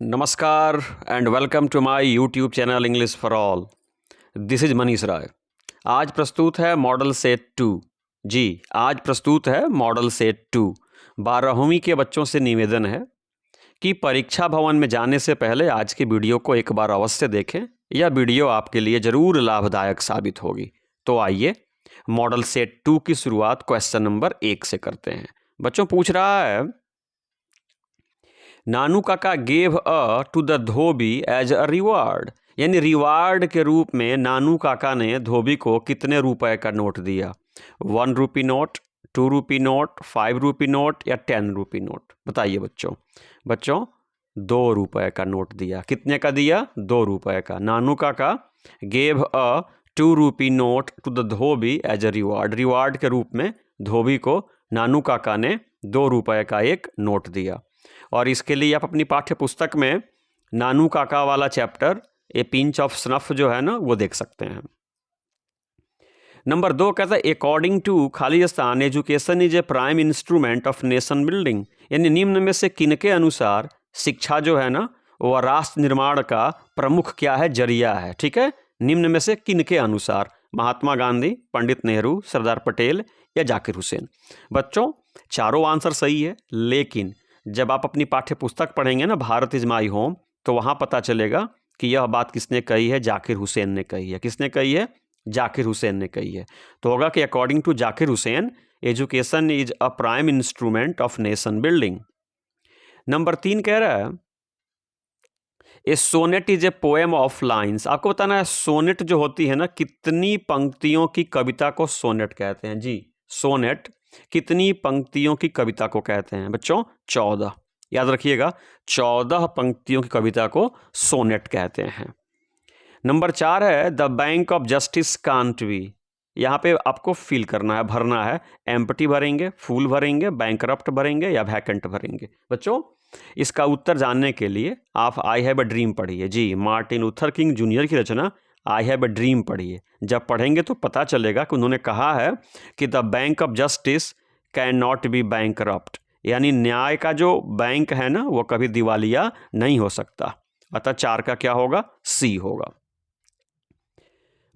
नमस्कार and welcome to my YouTube channel English for all. This is Manish Rai. आज प्रस्तुत है मॉडल सेट 2। जी, आज प्रस्तुत है मॉडल सेट 2। 12वीं के बच्चों से निवेदन है कि परीक्षा भवन में जाने से पहले आज की वीडियो को एक बार अवश्य देखें। यह वीडियो आपके लिए ज़रूर लाभदायक साबित होगी। तो आइए मॉडल सेट 2 की शुरुआत क्वेश्चन नंबर 1 से करते हैं। बच्चों पूछ रहा है, नानू काका gave a to the dhobi as a reward, यानी रिवार्ड के रूप में नानू काका ने धोबी को कितने रुपए का नोट दिया। 1 rupee note, 2 rupee note, 5 rupee note या 10 रुपी नोट। बताइए बच्चों 2 रुपए का नोट दिया। कितने का दिया? 2 रुपए का। नानू काका gave a 2 rupee note to the dhobi as a reward, reward के रूप में धोबी को नानू काका ने 2 रुपए का एक नोट दिया। और इसके लिए आप अपनी पाठ्य पुस्तक में नानू काका वाला chapter A pinch of snuff जो है ना वो देख सकते हैं। नंबर 2 कहता है according to Khalistan education is a prime instrument of nation building, यानी निम्न में से किनके अनुसार शिक्षा जो है ना वह राष्ट्र निर्माण का प्रमुख क्या है? जरिया है। ठीक है, निम्न में से किनके अनुसार? महात्मा गांधी, पंडित नेहरू, सरदार पटेल या जाकिर हुसैन। बच्चों चारों आंसर सही है, लेकिन जब आप अपनी पाठ्य पुस्तक पढ़ेंगे ना भारत इज माई होम, तो वहाँ पता चलेगा कि यह बात किसने कही है? जाकिर हुसैन ने कही है। किसने कही है? जाकिर हुसैन ने कही है। तो होगा कि according to Zakir Hussain education is a prime instrument of nation building. Number 3 कह रहा है a sonnet is a poem of lines. आपको बताना है सोनेट जो होती है ना, कितनी पंक्तियों की कविता को सोनेट कहते हैं। जी, सोनेट कितनी पंक्तियों की कविता को कहते हैं? बच्चों 14। याद रखिएगा, 14 पंक्तियों की कविता को सोनेट कहते हैं। नंबर 4 है the bank of justice can't be. यहाँ पे आपको फिल करना है, भरना है। एम्प्टी भरेंगे, फुल भरेंगे, बैंकरप्ट भरेंगे या वैकेंट भरेंगे। बच्चों इसका उत्तर जानने के लिए आप आई हैव अ ड्रीम पढ़िए। जी, मार्टिन लूथर किंग जूनियर की रचना आई हैव अ ड्रीम पढ़िए। जब पढ़ेंगे तो पता चलेगा कि उन्होंने कहा है कि the bank of justice can not be bankrupt, यानी न्याय का जो बैंक है ना वो कभी दिवालिया नहीं हो सकता। अतः 4 का क्या होगा? सी होगा।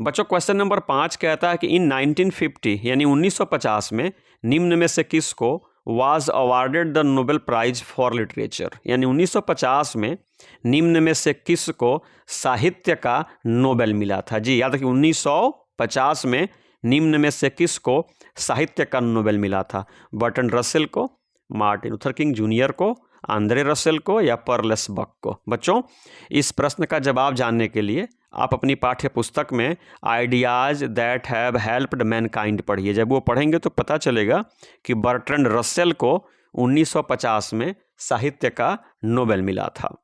बच्चों क्वेश्चन नंबर 5 कहता है कि इन 1950 यानी 1950 में निम्न में से किसको was awarded the Nobel prize for literature, यानी 1950 में निम्न में से किसको साहित्य का नोबेल मिला था। जी याद रखिए, 1950 में निम्न में से किसको साहित्य का नोबेल मिला था? बर्टन रसेल को, मार्टिन लूथर किंग जूनियर को, आंद्रे रसेल को या पर्लेस बक को। बच्चों इस प्रश्न का जवाब जानने के लिए आप अपनी पाठ्य पुस्तक में ideas that have helped Mankind पढ़िए। जब वो पढ़ेंगे तो पता चलेगा कि बर्ट्रैंड रसेल को 1950 में साहित्य का नोबेल मिला था।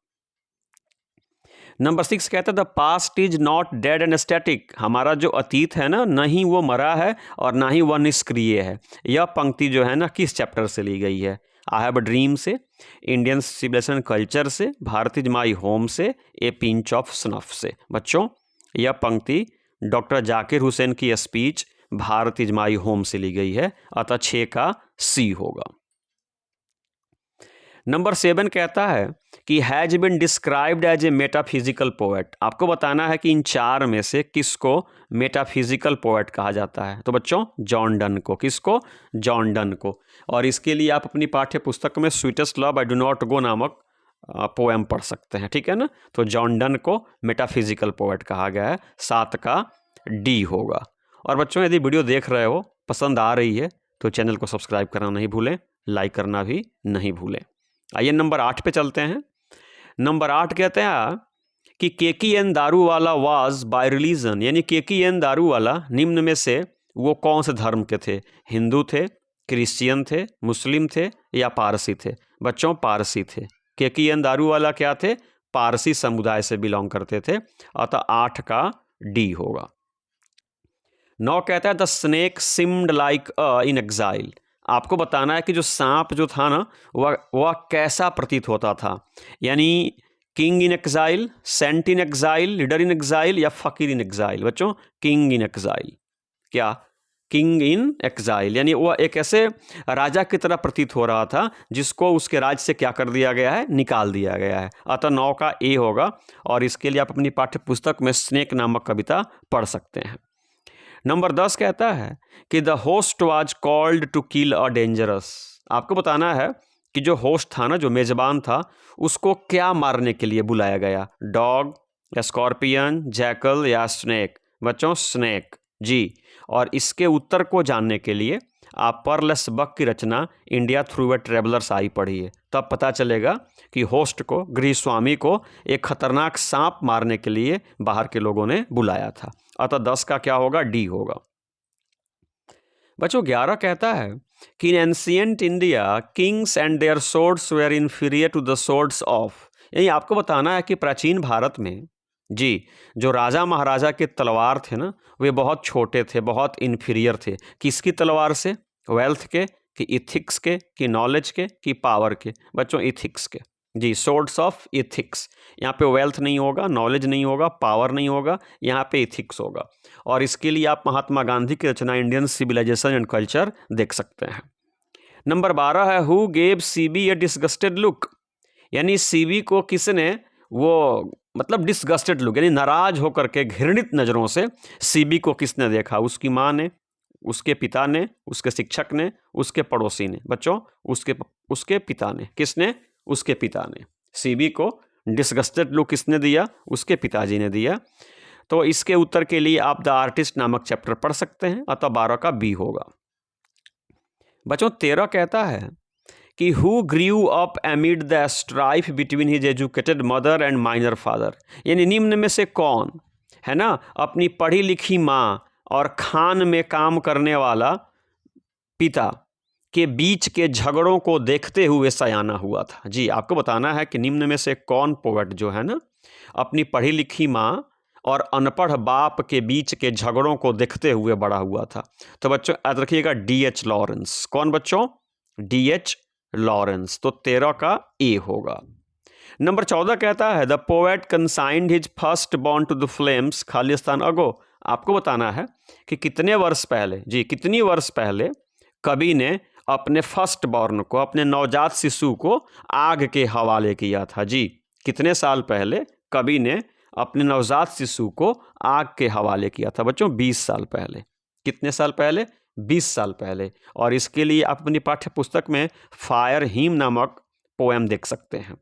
नंबर 6 कहता है the past is not dead and static. हमारा जो अतीत है ना, न ही वो मरा है और ना ही वह निष्क्रिय है। यह पंक्ति जो है ना किस चैप्टर से ली गई है? आई हैव अ ड्रीम से, इंडियन सिविलाइजेशन कल्चर से, भारत इज माई होम से, ए पिंच ऑफ स्नफ से। बच्चों यह पंक्ति डॉक्टर जाकिर हुसैन की speech Bharat is my home से ली गई है। अतः 6 का सी होगा। नंबर 7 कहता है कि has been described as a metaphysical poet. आपको बताना है कि इन 4 में से किसको मेटाफिजिकल पोएट कहा जाता है। तो बच्चों जॉन डन को। किसको? जॉन डन को। और इसके लिए आप अपनी पाठ्य पुस्तक में sweetest love I do not go नामक पोएम पढ़ सकते हैं। ठीक है ना, तो जॉन डन को मेटाफिजिकल पोएट कहा गया है। 7 का डी होगा। और बच्चों यदि वीडियो देख रहे हो, पसंद आ रही है तो चैनल को सब्सक्राइब करना नहीं भूलें, लाइक करना भी नहीं भूलें। आइए नंबर 8 पे चलते हैं। नंबर 8 कहते हैं कि केकीएन दारूवाला वाज बाय रिलीजन, यानी केकीएन दारूवाला निम्न में से वो कौन से धर्म के थे? हिंदू थे, क्रिश्चियन थे, मुस्लिम थे या पारसी थे? बच्चों पारसी थे। केकीएन दारूवाला क्या थे? पारसी समुदाय से बिलोंग करते थे। अतः 8 का डी होगा। 9 कहता है the snake seemed like a in exile. आपको बताना है कि जो सांप जो था ना वह कैसा प्रतीत होता था, यानी king in exile, saint in exile, leader in exile या फकीर इन एक्साइल। बच्चों किंग इन एक्साइल। क्या किंग इन एक्साइल, यानी वह एक ऐसे राजा की तरह प्रतीत हो रहा था जिसको उसके राज्य से क्या कर दिया गया है, निकाल दिया गया है। अतः 9 का ए होगा, और इसके लिए आप अपनी पाठ्य पुस्तक में स्नेक नामक कविता पढ़ सकते हैं। नंबर 10 कहता है कि the host was called to kill a dangerous. आपको बताना है कि जो होस्ट था ना, जो मेजबान था, उसको क्या मारने के लिए बुलाया गया, डॉग या स्कॉर्पियन, जैकल या स्नेक। बच्चों स्नेक जी। और इसके उत्तर को जानने के लिए आप पर्लस बक की रचना इंडिया थ्रू ए ट्रेवलर्स आई पढ़िए, तब पता चलेगा कि होस्ट को, गृहस्वामी को एक खतरनाक सांप मारने के लिए बाहर के लोगों ने बुलाया था। अतः 10 का क्या होगा, डी होगा। बच्चों 11 कहता है कि in ancient India kings and their swords were inferior to the swords of. यानी आपको बताना है कि प्राचीन भारत में जी, जो राजा महाराजा के तलवार थे ना, वे बहुत छोटे थे, बहुत इन्फीरियर थे। किसकी तलवार से, वेल्थ के, कि इथिक्स के, कि नॉलेज के, कि पावर के। बच्चों इथिक्स के जी, सोर्ड्स ऑफ इथिक्स। यहाँ पे वेल्थ नहीं होगा, नॉलेज नहीं होगा, पावर नहीं होगा, यहाँ पे इथिक्स होगा। और इसके लिए आप महात्मा गांधी की रचना इंडियन सिविलाइजेशन एंड कल्चर देख सकते हैं। नंबर 12 है who gave CB A disgusted look. यानी सीबी को किसने वो मतलब डिसगस्टेड लुक, यानी नाराज होकर के घृणित नज़रों से सीबी को किसने देखा, उसकी माँ ने, उसके पिता ने, उसके शिक्षक ने, उसके पड़ोसी ने। बच्चों उसके पिता ने। किसने, उसके पिता ने। सीबी को डिसगस्टेड लुक किसने दिया, उसके पिताजी ने दिया। तो इसके उत्तर के लिए आप द आर्टिस्ट नामक चैप्टर पढ़ सकते हैं। अतः 12 का बी होगा। बच्चों 13 कहता है कि who grew up एमिड the strife between his educated mother and minor father. यानी निम्न में से कौन है ना, अपनी पढ़ी लिखी माँ और खान में काम करने वाला पिता के बीच के झगड़ों को देखते हुए सयाना हुआ था। जी, आपको बताना है कि निम्न में से कौन पोएट जो है ना, अपनी पढ़ी लिखी माँ और अनपढ़ बाप के बीच के झगड़ों को देखते हुए बड़ा हुआ था। तो बच्चों याद रखिएगा D.H. लॉरेंस। कौन बच्चों, D.H. लॉरेंस। तो 13 का ए होगा। नंबर 14 कहता है the poet consigned his first born to the flames खालिस्तान अगो। आपको बताना है कि कितने वर्ष पहले, जी कितनी वर्ष पहले कवि ने अपने फर्स्ट बॉर्न को, अपने नवजात शिशु को आग के हवाले किया था। जी, कितने साल पहले कवि ने अपने नवजात शिशु को आग के हवाले किया था। बच्चों 20 साल पहले। कितने साल पहले, 20 साल पहले। और इसके लिए आप अपनी पाठ्य पुस्तक में फायर हीम नामक पोएम देख सकते हैं।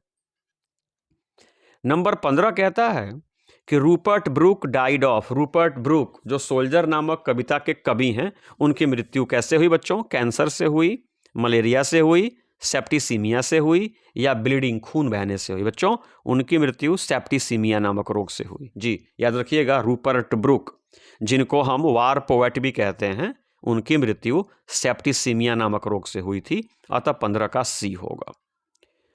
नंबर 15 कहता है कि Rupert Brooke died of. Rupert Brooke जो सोल्जर नामक कविता के कवि हैं, उनकी मृत्यु कैसे हुई बच्चों, कैंसर से हुई, मलेरिया से हुई, सेप्टिसीमिया से हुई, या ब्लीडिंग खून बहने से हुई। बच्चों उनकी मृत्यु सेप्टिसीमिया नामक रोग से हुई। जी याद रखिएगा, रूपर्ट ब्रूक जिनको हम वार पोएट भी कहते हैं, उनकी मृत्यु सेप्टिसीमिया नामक रोग से हुई थी। अतः 15 का सी होगा।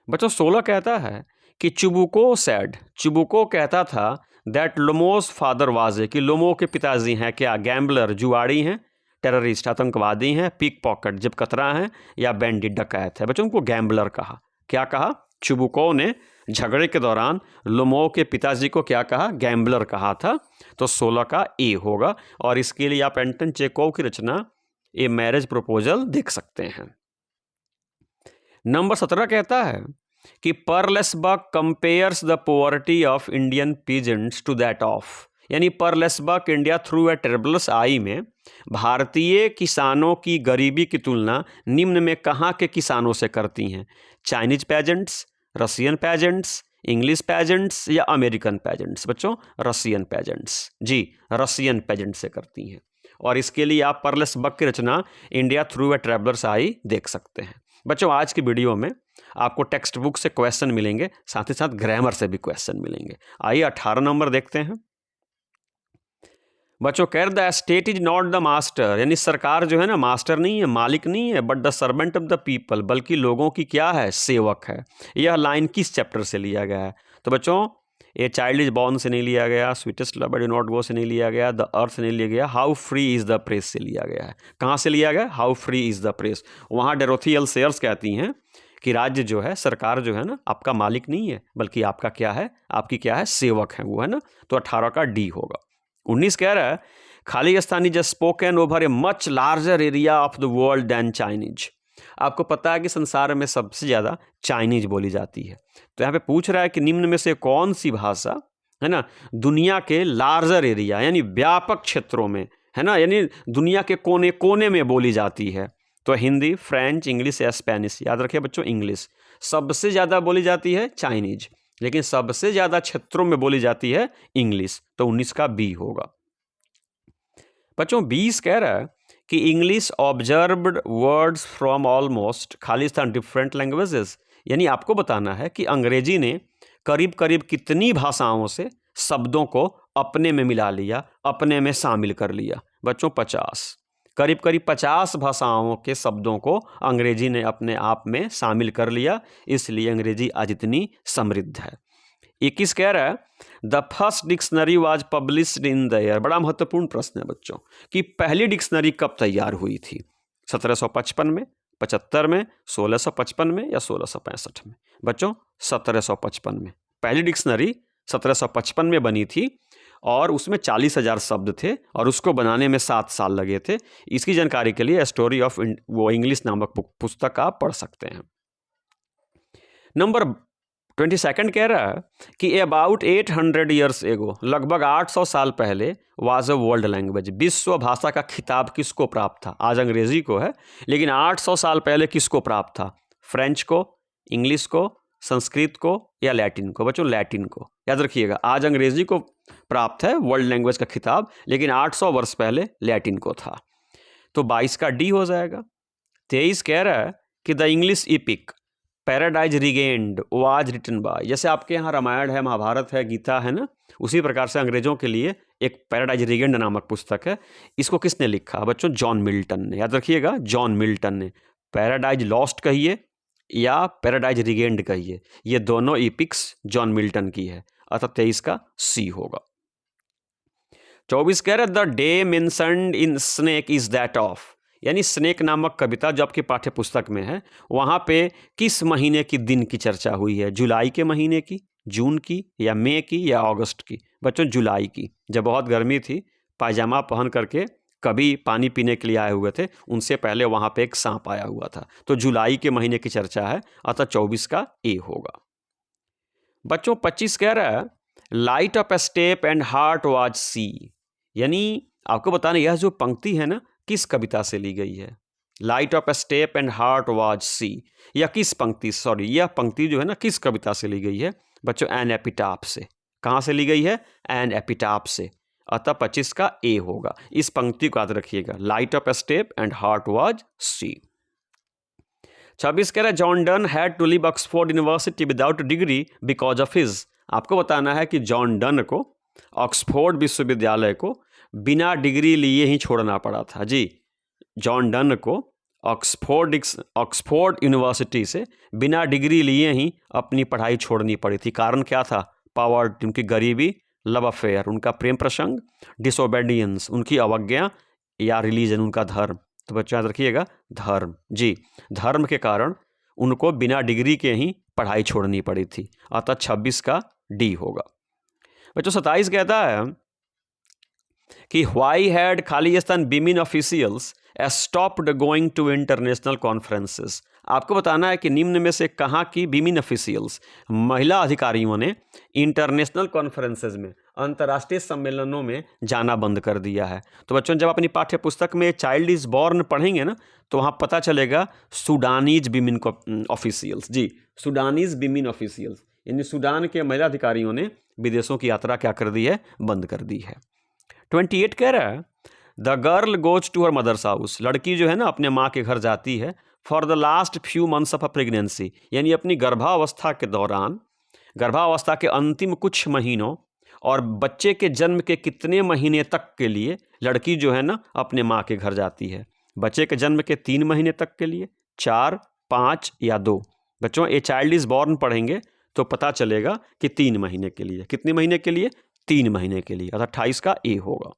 बच्चों 16 कहता है कि चुबुको सैड। चुबुको कहता था दैट लोमोस फादर वाज ए, कि लोमो के पिताजी हैं क्या, गैम्बलर जुआड़ी हैं, टेररिस्ट आतंकवादी हैं, पिक पॉकेट जब कतरा हैं, या बैंडिट डकैत है। बच्चों उनको गैम्बलर कहा। क्या कहा, चुबुको ने झगड़े के दौरान लोमो के पिताजी को क्या कहा, गैम्बलर कहा था। तो 16 का ए होगा। और इसके लिए आप एंटन चेकोव की रचना ए मैरिज प्रपोजल देख सकते हैं। नंबर 17 कहता है कि पर्लेसबर्ग compares the poverty of Indian peasants to that of. यानी पर्लेसबर्ग India through a traveller's eye में भारतीय किसानों की गरीबी की तुलना निम्न में कहाँ के किसानों से करती हैं, Chinese pageants, Russian pageants, English pageants, या अमेरिकन पेजेंट्स। बच्चों रसियन पेजेंट्स। जी रसियन पेजेंट से करती हैं। और इसके लिए आप पर्लेसबर्ग की रचना इंडिया थ्रू ए ट्रेवलर्स आई देख सकते हैं। बच्चों आज की वीडियो में आपको टेक्स्ट बुक से क्वेश्चन मिलेंगे, साथ ही साथ ग्रामर से भी क्वेश्चन मिलेंगे। आइए 18 नंबर देखते हैं। बच्चों कह the state is not the master. यानी सरकार जो है ना, मास्टर नहीं है, मालिक नहीं है, but the servant of the people, बल्कि लोगों की क्या है, सेवक है। यह लाइन किस चैप्टर से लिया गया है? तो बच्चों ए चाइल्ड इज बॉर्न से नहीं लिया गया, sweetest love do not go से नहीं लिया गया, द अर्थ से नहीं लिया गया, how free is the press से लिया गया है। कहाँ से लिया गया? How free is the press. वहाँ डेरोथी एल सेयर्स कहती हैं कि राज्य जो है, सरकार जो है ना, आपका मालिक नहीं है, बल्कि आपका क्या है, आपकी क्या है, सेवक है वो, है ना। तो 18 का डी होगा। 19 कह रहा है Khalistani is spoken over a much larger area of the world than Chinese. आपको पता है कि संसार में सबसे ज़्यादा चाइनीज बोली जाती है। तो यहाँ पे पूछ रहा है कि निम्न में से कौन सी भाषा है ना दुनिया के लार्जर एरिया यानी व्यापक क्षेत्रों में है ना यानी दुनिया के कोने कोने में बोली जाती है। तो हिंदी, फ्रेंच, इंग्लिश या स्पेनिश। याद रखिए बच्चों, इंग्लिश सबसे ज़्यादा बोली जाती है, चाइनीज लेकिन सबसे ज़्यादा क्षेत्रों में बोली जाती है इंग्लिश। तो 19 का बी होगा। बच्चों 20 कह रहा है कि English observed words from almost Khalistan different languages. यानी आपको बताना है कि अंग्रेजी ने करीब करीब कितनी भाषाओं से शब्दों को अपने में मिला लिया, अपने में शामिल कर लिया। बच्चों 50, करीब करीब 50 भाषाओं के शब्दों को अंग्रेजी ने अपने आप में शामिल कर लिया, इसलिए अंग्रेजी आज इतनी समृद्ध है। 21 कह रहा है the first dictionary was published in the year. बड़ा महत्वपूर्ण प्रश्न है बच्चों कि पहली डिक्शनरी कब तैयार हुई थी, 1755 में, 75 में, 1655 में या 1665 में। बच्चों 1755 में पहली डिक्शनरी 1755 में बनी थी और उसमें 40,000 शब्द थे और उसको बनाने में 7 साल लगे थे। इसकी जानकारी के लिए स्टोरी ऑफ वो इंग्लिश नामक पुस्तक आप पढ़ सकते हैं। नंबर 22 कह रहा है कि अबाउट 800 ईयर्स एगो, लगभग 800 साल पहले, वाज अ वर्ल्ड लैंग्वेज। विश्व भाषा का खिताब किसको प्राप्त था? आज अंग्रेजी को है, लेकिन 800 साल पहले किसको प्राप्त था? फ्रेंच को, इंग्लिश को, संस्कृत को या लैटिन को? बच्चों लैटिन को। याद रखिएगा, आज अंग्रेजी को प्राप्त है वर्ल्ड लैंग्वेज का खिताब, लेकिन 800 वर्ष पहले लैटिन को था। तो 22 का डी हो जाएगा। 23 कह रहा है कि the English epic Paradise Regained was written by. जैसे आपके यहाँ रामायण है, महाभारत है, गीता है ना, उसी प्रकार से अंग्रेजों के लिए एक पैराडाइज रिगेन्ड नामक पुस्तक है। इसको किसने लिखा? बच्चों जॉन मिल्टन ने। याद रखिएगा, जॉन मिल्टन ने। पैराडाइज लॉस्ट कहिए या पैराडाइज रिगेन्ड कहिए, ये दोनों इपिक्स जॉन मिल्टन की है, अतः 23 का सी होगा। 24 कह रहे the day mentioned in snake is that of. यानी स्नेक नामक कविता जो आपकी पाठ्य पुस्तक में है, वहाँ पे किस महीने की दिन की चर्चा हुई है? जुलाई के महीने की, जून की या मई की या अगस्त की? बच्चों जुलाई की। जब बहुत गर्मी थी, पायजामा पहन करके कभी पानी पीने के लिए आए हुए थे, उनसे पहले वहाँ पे एक सांप आया हुआ था। तो जुलाई के महीने की चर्चा है, अतः 24 का ए होगा। बच्चों 25 कह रहा है light of a step and heart was she. यानी आपको बताना, यह जो पंक्ति है ना, किस कविता से ली गई है? Light of a step and heart was she. या किस पंक्ति, सॉरी, यह पंक्ति जो है ना किस कविता से ली गई है? बच्चों एन एपिटाफ से। कहाँ से ली गई है? एन एपिटाफ से, अतः 25 का ए होगा। इस पंक्ति को याद रखिएगा, light of a step and heart was she. 26 कह रहा है John Donne had to leave Oxford University without degree because of his. आपको बताना है कि जॉन डन को ऑक्सफोर्ड विश्वविद्यालय को बिना डिग्री लिए ही छोड़ना पड़ा था। जी, जॉन डन को ऑक्सफोर्ड यूनिवर्सिटी से बिना डिग्री लिए ही अपनी पढ़ाई छोड़नी पड़ी थी। कारण क्या था? पावर्टी, उनकी गरीबी, लव अफेयर, उनका प्रेम प्रसंग, डिसोबेडियंस, उनकी अवज्ञा, या रिलीजन, उनका धर्म। तो बच्चों याद रखिएगा, धर्म। जी, धर्म के कारण उनको बिना डिग्री के ही पढ़ाई छोड़नी पड़ी थी, अतः 26 का डी होगा। बच्चों 27 कहता है कि why had Khalistan women officials stopped going to international conferences. आपको बताना है कि निम्न में से कहाँ की विमेन ऑफिशियल्स, महिला अधिकारियों ने इंटरनेशनल कॉन्फ्रेंसेस में, अंतर्राष्ट्रीय सम्मेलनों में जाना बंद कर दिया है। तो बच्चों जब अपनी पाठ्य पुस्तक में चाइल्ड इज बॉर्न पढ़ेंगे ना, तो वहाँ पता चलेगा सूडानीज विमेन ऑफिशियल्स। जी, सूडानीज विमेन ऑफिशियल्स, यानी सूडान के महिला अधिकारियों ने विदेशों की यात्रा क्या कर दी है? बंद कर दी है। 28 कह रहा है the girl goes to her mother's house. लड़की जो है ना अपने माँ के घर जाती है for the last few months of a pregnancy. यानी अपनी गर्भावस्था के दौरान, गर्भावस्था के अंतिम कुछ महीनों और बच्चे के जन्म के कितने महीने तक के लिए लड़की जो है ना अपने माँ के घर जाती है? बच्चे के जन्म के 3 महीने तक के लिए, 4, 5 या 2? बच्चों ए चाइल्ड इज बॉर्न पढ़ेंगे तो पता चलेगा कि 3 महीने के लिए। कितने महीने के लिए? 3 महीने के लिए, अर्थात 28 का ए होगा।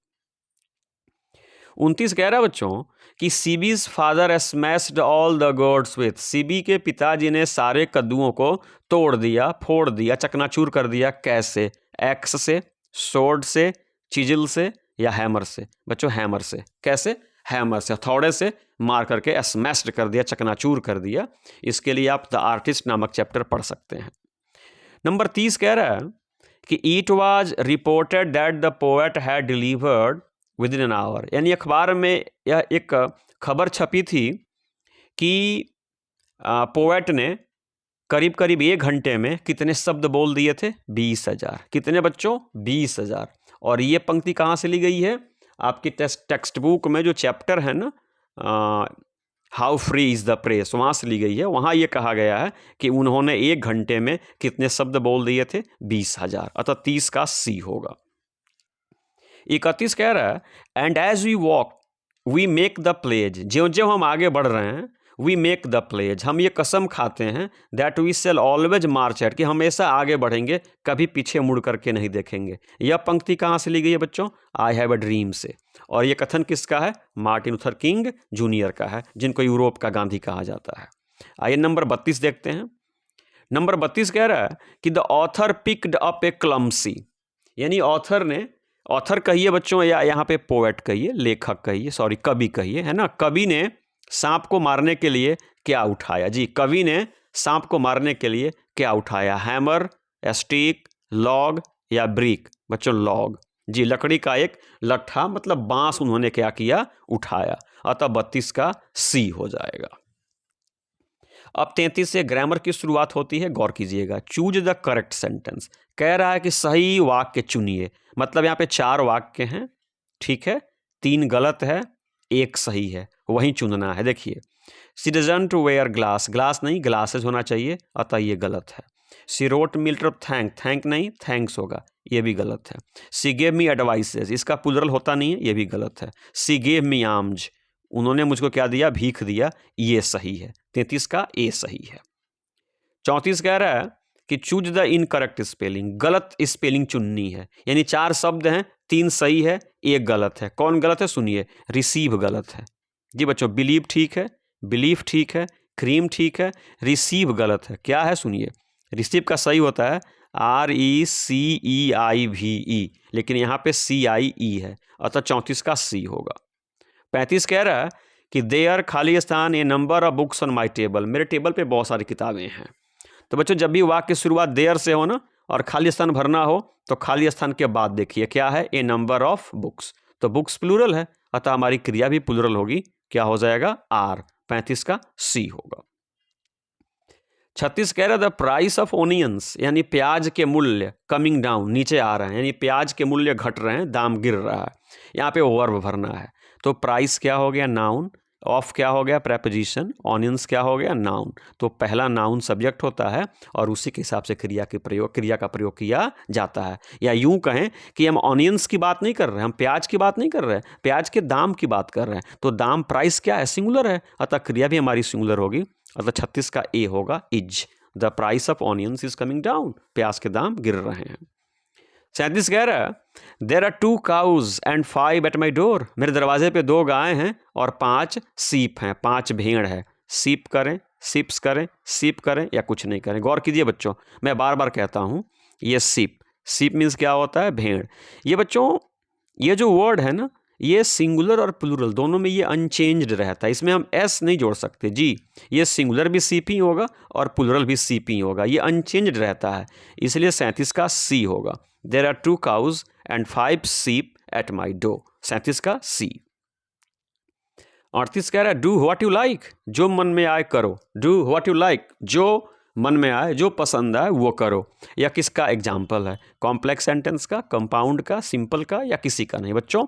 29 कह रहा है बच्चों कि CB's father smashed all the gods with. CB के पिताजी ने सारे कद्दुओं को तोड़ दिया, फोड़ दिया, चकनाचूर कर दिया। कैसे? एक्स से, सोर्ड से, चिजिल से या हैमर से? बच्चों हैमर से। कैसे? हैमर से, हथौड़े से मार करके स्मैश्ड कर दिया, चकनाचूर कर दिया। इसके लिए आप द आर्टिस्ट नामक चैप्टर पढ़ सकते हैं। नंबर 30 कह रहा है कि it was reported that the poet had delivered with in an hour, यानी अखबार में यह एक खबर छपी थी कि पोएट ने करीब करीब 1 घंटे में कितने शब्द बोल दिए थे? 20,000। कितने बच्चों? 20,000। और ये पंक्ति कहाँ से ली गई है? आपकी टेक्स्ट बुक में जो चैप्टर है ना, how free is the press, वहाँ से ली गई है। वहाँ ये कहा गया है कि उन्होंने 1 घंटे में कितने शब्द बोल दिए थे? 20,000। अतः 30 का सी होगा। 31 कह रहा है and as we walk we make the pledge, ज्यों ज्यों हम आगे बढ़ रहे हैं, वी मेक द प्लेज, हम ये कसम खाते हैं, that we shall always march at, कि हमेशा आगे बढ़ेंगे, कभी पीछे मुड़ करके नहीं देखेंगे। यह पंक्ति कहाँ से ली गई है बच्चों? आई हैव अ ड्रीम से। और ये कथन किसका है? मार्टिन लूथर किंग जूनियर का है, जिनको यूरोप का गांधी कहा जाता है। आइए नंबर 32 देखते हैं। नंबर 32 कह रहा है कि the author picked up A clumsy, यानी ऑथर ने, ऑथर कहिए बच्चों या यहाँ पे पोएट कहिए, लेखक कहिए, सॉरी कवि कहिए, है ना, कवि ने सांप को मारने के लिए क्या उठाया? जी, कवि ने सांप को मारने के लिए क्या उठाया? हैमर, स्टिक, लॉग या ब्रिक? बच्चों लॉग। जी, लकड़ी का एक लट्ठा, मतलब बांस उन्होंने क्या किया? उठाया। अतः 32 का सी हो जाएगा। अब 33 से ग्रामर की शुरुआत होती है, गौर कीजिएगा। चूज द करेक्ट सेंटेंस, कह रहा है कि सही वाक्य चुनिए। मतलब यहाँ पे 4 वाक्य हैं, ठीक है, 3 गलत है, 1 सही है, वहीं चुनना है। देखिए, she doesn't to wear glass, glass नहीं ग्लासेस होना चाहिए, अतः ये गलत है। She wrote me letter thank, thank नहीं थैंक्स होगा, ये भी गलत है। सी गेव मी एडवाइसेस, इसका प्लूरल होता नहीं है, ये भी गलत है। सी गेव मी आर्म्स, उन्होंने मुझको क्या दिया? भीख दिया, ये सही है। 33 का ए सही है। 34 कह रहा है कि चूज द इनकरेक्ट स्पेलिंग, गलत स्पेलिंग चुननी है। यानी 4 शब्द हैं, 3 सही है, 1 गलत है। कौन गलत है? सुनिए, रिसीव गलत है। जी बच्चों, बिलीव ठीक है, बिलीफ ठीक है, क्रीम ठीक है, रिसीव गलत है। क्या है? सुनिए, रिसीव का सही होता है RECEIVE, लेकिन यहाँ पे CIE है, अतः 34 का सी होगा। 35 कह रहा है कि देयर खाली स्थान a number of books on my table, मेरे टेबल पे बहुत सारी किताबें हैं। तो बच्चों, जब भी वाक्य की शुरुआत देयर से हो ना और खाली स्थान भरना हो, तो खाली स्थान के बाद देखिए क्या है? ए नंबर ऑफ बुक्स। तो बुक्स प्लूरल है, अतः हमारी क्रिया भी प्लूरल होगी। क्या हो जाएगा? R। 35 का सी होगा। 36 कह रहा द प्राइस ऑफ ओनियंस, यानी प्याज के मूल्य कमिंग डाउन, नीचे आ रहे हैं, यानी प्याज के मूल्य घट रहे हैं, दाम गिर रहा है। यहाँ पे वर्ब भरना है। तो प्राइस क्या हो गया? नाउन। ऑफ क्या हो गया? प्रेपोजिशन। ऑनियंस क्या हो गया? नाउन। तो पहला नाउन सब्जेक्ट होता है और उसी के हिसाब से क्रिया का प्रयोग किया जाता है। या यूं कहें कि हम ऑनियंस की बात नहीं कर रहे हैं, हम प्याज की बात नहीं कर रहे हैं, प्याज के दाम की बात कर रहे हैं। तो दाम, प्राइस क्या है? सिंगुलर है, अतः क्रिया भी हमारी सिंगुलर होगी। अतः 36 का ए होगा, is. The price of onions is coming down, प्याज के दाम गिर रहे हैं। 37 कह रहा है there are 2 cows and 5 at my door, मेरे दरवाजे पे 2 गायें हैं और 5 सीप हैं, 5 भेड़ है। सीप करें, सिप्स करें, सीप करें या कुछ नहीं करें? गौर कीजिए बच्चों, मैं बार बार कहता हूँ, ये सीप, सीप मीन्स क्या होता है? भेड़। ये बच्चों, ये जो वर्ड है ना, ये सिंगुलर और प्लूरल दोनों में ये अनचेंज्ड रहता है, इसमें हम एस नहीं जोड़ सकते। जी, ये सिंगुलर भी सीप ही होगा और प्लूरल भी सीप ही होगा, ये अनचेंज्ड रहता है, इसलिए 37 का सी होगा। देर आर 2 काउज एंड 5 सीप एट माई डोर, 37 का सी। 38 कह रहा है डू व्हाट यू लाइक, जो मन में आए करो। डू व्हाट यू लाइक, जो मन में आए, जो पसंद आए वो करो। या किसका एग्जाम्पल है? कॉम्प्लेक्स सेंटेंस का, कंपाउंड का, सिंपल का, या किसी का नहीं बच्चों।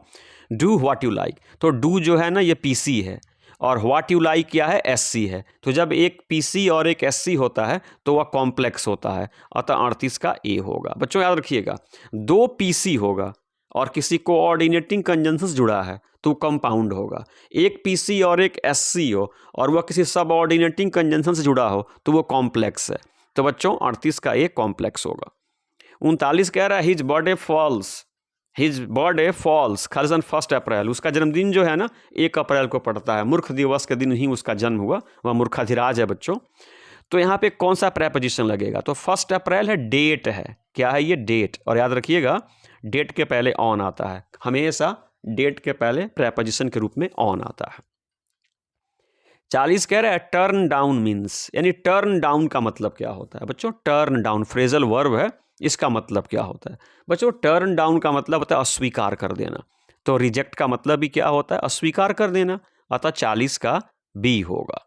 डू व्हाट यू लाइक, तो डू जो है ना ये पीसी है और व्हाट यू लाइक क्या है? एससी है। तो जब एक पीसी और एक एससी होता है तो वह कॉम्प्लेक्स होता है, अतः 38 का ए होगा। बच्चों याद रखिएगा, 2 पीसी होगा और किसी कोऑर्डिनेटिंग कंजंक्शंस जुड़ा है तो कंपाउंड होगा। एक पीसी और एक एससी हो और वह किसी सबऑर्डिनेटिंग कंजंक्शन से जुड़ा हो तो वो कॉम्प्लेक्स है। तो बच्चों 38 का ए कॉम्प्लेक्स होगा। 39 कह रहा है हिज बर्थडे फॉल्स खालिसन 1 अप्रैल, उसका जन्मदिन जो है ना 1 अप्रैल को पड़ता है, मूर्ख दिवस के दिन ही उसका जन्म हुआ, वह मूर्खाधिराज है बच्चों। तो यहाँ पे कौन सा प्रेपोजिशन लगेगा? तो 1 अप्रैल है, डेट है। क्या है ये? डेट। और याद रखिएगा डेट के पहले ऑन आता है, हमेशा डेट के पहले प्रेपोजिशन के रूप में ऑन आता है। 40 कह रहा है टर्न डाउन मीन्स, यानी टर्न डाउन का मतलब क्या होता है बच्चों? टर्न डाउन फ्रेजल वर्ब है, इसका मतलब क्या होता है बच्चों? टर्न डाउन का मतलब होता है अस्वीकार कर देना। तो रिजेक्ट का मतलब भी क्या होता है? अस्वीकार कर देना। अतः 40 का बी होगा।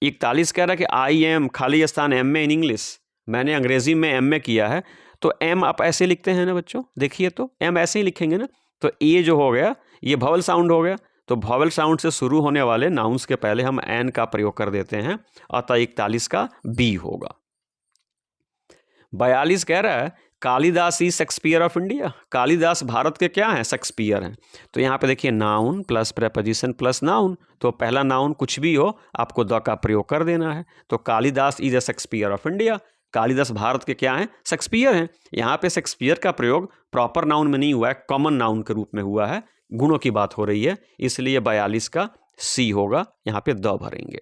41 कह रहा है कि आई एम खाली स्थान एम ए इन इंग्लिश, मैंने अंग्रेजी में एम ए किया है। तो एम आप ऐसे लिखते हैं ना बच्चों, देखिए तो एम ऐसे ही लिखेंगे ना। तो ए जो हो गया ये वॉवल साउंड हो गया, तो वॉवल साउंड से शुरू होने वाले नाउन्स के पहले हम एन का प्रयोग कर देते हैं, अतः 41 का बी होगा। 42 कह रहा है कालिदास ही Shakespeare of India, Kalidas Bharat के क्या हैं? शेक्सपियर हैं। तो यहाँ पे देखिए noun plus preposition plus noun, तो पहला नाउन कुछ भी हो आपको द का प्रयोग कर देना है। तो Kalidas is a Shakespeare of India, Kalidas Bharat के क्या हैं? शेक्सपियर हैं। यहाँ पे शेक्सपियर का प्रयोग प्रॉपर नाउन में नहीं हुआ है, कॉमन नाउन के रूप में हुआ है, गुणों की बात हो रही है, इसलिए 42 का सी होगा, यहाँ पे द भरेंगे।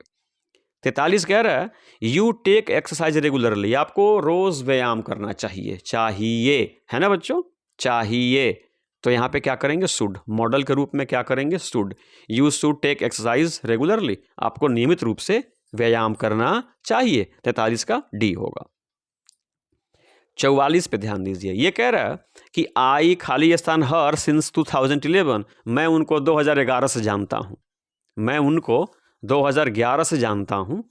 43 कह रहा है यू टेक एक्सरसाइज रेगुलरली, आपको रोज व्यायाम करना चाहिए, चाहिए है ना बच्चों, चाहिए। तो यहाँ पे क्या करेंगे? शुड, मॉडल के रूप में क्या करेंगे? Should, you should take exercise regularly, आपको नियमित रूप से व्यायाम करना चाहिए। 43 का डी होगा। 44 पे ध्यान दीजिए, ये कह रहा है कि आई खाली स्थान हर सिंस 2011, मैं उनको 2011 से जानता हूँ, मैं उनको 2011 से जानता हूँ।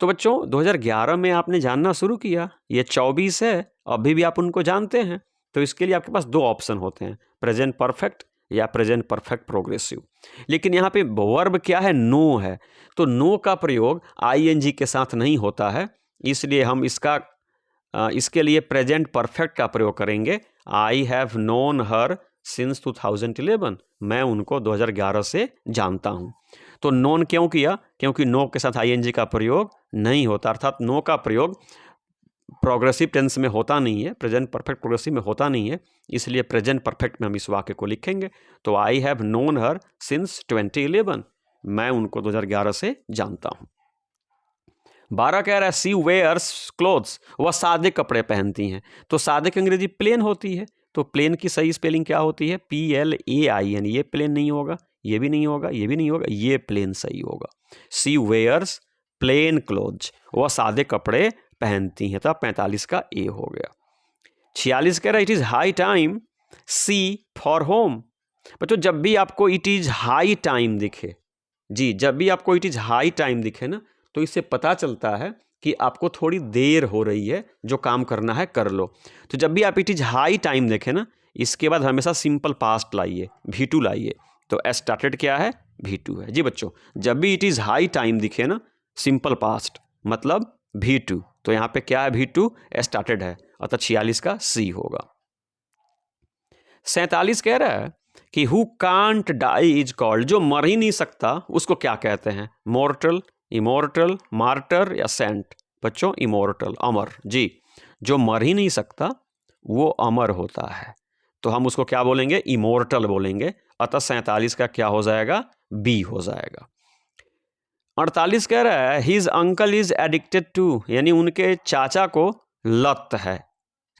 तो बच्चों 2011 में आपने जानना शुरू किया, ये 24 है, अभी भी आप उनको जानते हैं। तो इसके लिए आपके पास दो ऑप्शन होते हैं, प्रेजेंट परफेक्ट या प्रेजेंट परफेक्ट प्रोग्रेसिव। लेकिन यहाँ पे वर्ब क्या है? नो है। तो नो का प्रयोग आईएनजी के साथ नहीं होता है, इसलिए हम इसके लिए प्रेजेंट परफेक्ट का प्रयोग करेंगे। I have known her since 2011, मैं उनको 2011 से जानता हूँ। तो नोन क्यों किया? क्योंकि नो के साथ आईएनजी का प्रयोग नहीं होता, अर्थात नो का प्रयोग प्रोग्रेसिव टेंस में होता नहीं है, प्रेजेंट परफेक्ट प्रोग्रेसिव में होता नहीं है, इसलिए प्रेजेंट परफेक्ट में हम इस वाक्य को लिखेंगे। तो I have known her since 2011, मैं उनको 2011 से जानता हूँ। 12 कह रहा है सी वेयर्स क्लोथ्स, वह सादे कपड़े पहनती हैं। तो सादे की अंग्रेजी प्लेन होती है, तो प्लेन की सही स्पेलिंग क्या होती है? PLAIN। ये प्लेन नहीं होगा, ये भी नहीं होगा, ये भी नहीं होगा, ये प्लेन सही होगा। सी वेयर्स प्लेन क्लोथ्स, वह सादे कपड़े पहनती हैं। तो 45 का ए हो गया। 46 कह रहा है it is high time she for home. बच्चों जब भी आपको इट इज़ हाई टाइम दिखे, जी जब भी आपको इट इज़ हाई टाइम दिखे ना, तो इससे पता चलता है कि आपको थोड़ी देर हो रही है, जो काम करना है कर लो। तो जब भी आप इट इज़ हाई टाइम देखें ना, इसके बाद हमेशा सिंपल पास्ट लाइए, V2 लाइए। तो स्टार्टेड क्या है? V2 है। जी बच्चों जब भी इट इज़ हाई टाइम दिखे ना, सिंपल पास्ट मतलब V2। तो यहाँ पे क्या है? V2 स्टार्टेड है, अतः 46 का सी होगा। 47 कह रहा है कि who can't die is called, जो मर ही नहीं सकता उसको क्या कहते हैं? मोर्टल, इमोर्टल, मार्टर या सेंट? बच्चों इमोर्टल, अमर। जी जो मर ही नहीं सकता वो अमर होता है, तो हम उसको क्या बोलेंगे? इमोर्टल बोलेंगे। अतः 47 का क्या हो जाएगा? बी हो जाएगा। 48 कह रहा है his uncle is addicted to, यानी उनके चाचा को लत है।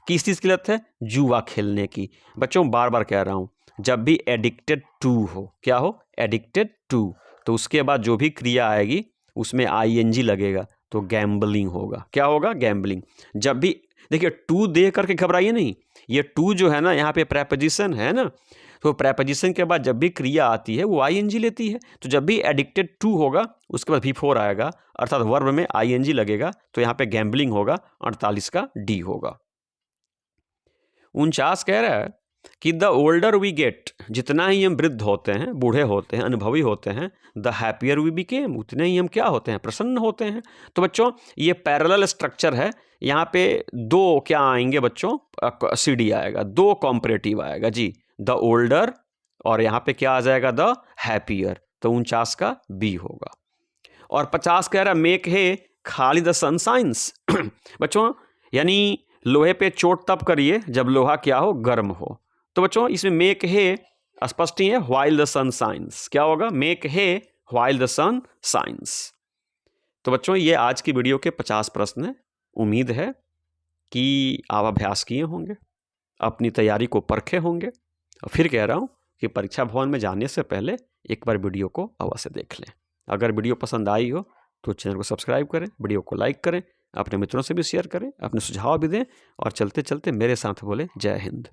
किस चीज़ की लत है? जुआ खेलने की। बच्चों बार बार कह रहा हूं, जब भी एडिक्टेड टू हो, क्या हो? एडिक्टेड टू, तो उसके बाद जो भी क्रिया आएगी उसमें आईएनजी लगेगा, तो गैम्बलिंग होगा। क्या होगा? गैम्बलिंग। जब भी देखिए टू दे करके घबराइए नहीं, ये टू जो है ना यहाँ पे प्रेपोजिशन है ना, तो प्रेपोजिशन के बाद जब भी क्रिया आती है वो आईएनजी लेती है। तो जब भी एडिक्टेड टू होगा उसके बाद V4 आएगा, अर्थात वर्ब में आईएनजी लगेगा, तो यहाँ पे गैम्बलिंग होगा। 48 का डी होगा। 49 कह रहा है कि द ओल्डर वी गेट, जितना ही हम वृद्ध होते हैं, बूढ़े होते हैं, अनुभवी होते हैं, द हैप्पियर वी बिकेम, उतने ही हम क्या होते हैं? प्रसन्न होते हैं। तो बच्चों ये पैरेलल स्ट्रक्चर है, यहाँ पे दो क्या आएंगे बच्चों? CD आएगा, दो कॉम्परेटिव आएगा। जी द ओल्डर और यहाँ पे क्या आ जाएगा? The happier. तो 49 का बी होगा। और 50 कह रहा है मेक हे खाली द सनशाइन्स। बच्चों यानी लोहे पे चोट तब करिए जब लोहा क्या हो? गर्म हो। तो बच्चों इसमें मेक हे स्पष्ट ही है, व्हाइल द सन शाइन्स। क्या होगा? Make hay while the sun shines. तो बच्चों ये आज की वीडियो के 50 प्रश्न हैं। उम्मीद है कि आप अभ्यास किए होंगे, अपनी तैयारी को परखे होंगे। और फिर कह रहा हूँ कि परीक्षा भवन में जाने से पहले एक बार वीडियो को अवश्य देख लें। अगर वीडियो पसंद आई हो तो चैनल को सब्सक्राइब करें, वीडियो को लाइक करें, अपने मित्रों से भी शेयर करें, अपने सुझाव भी दें और चलते चलते मेरे साथ बोले जय हिंद।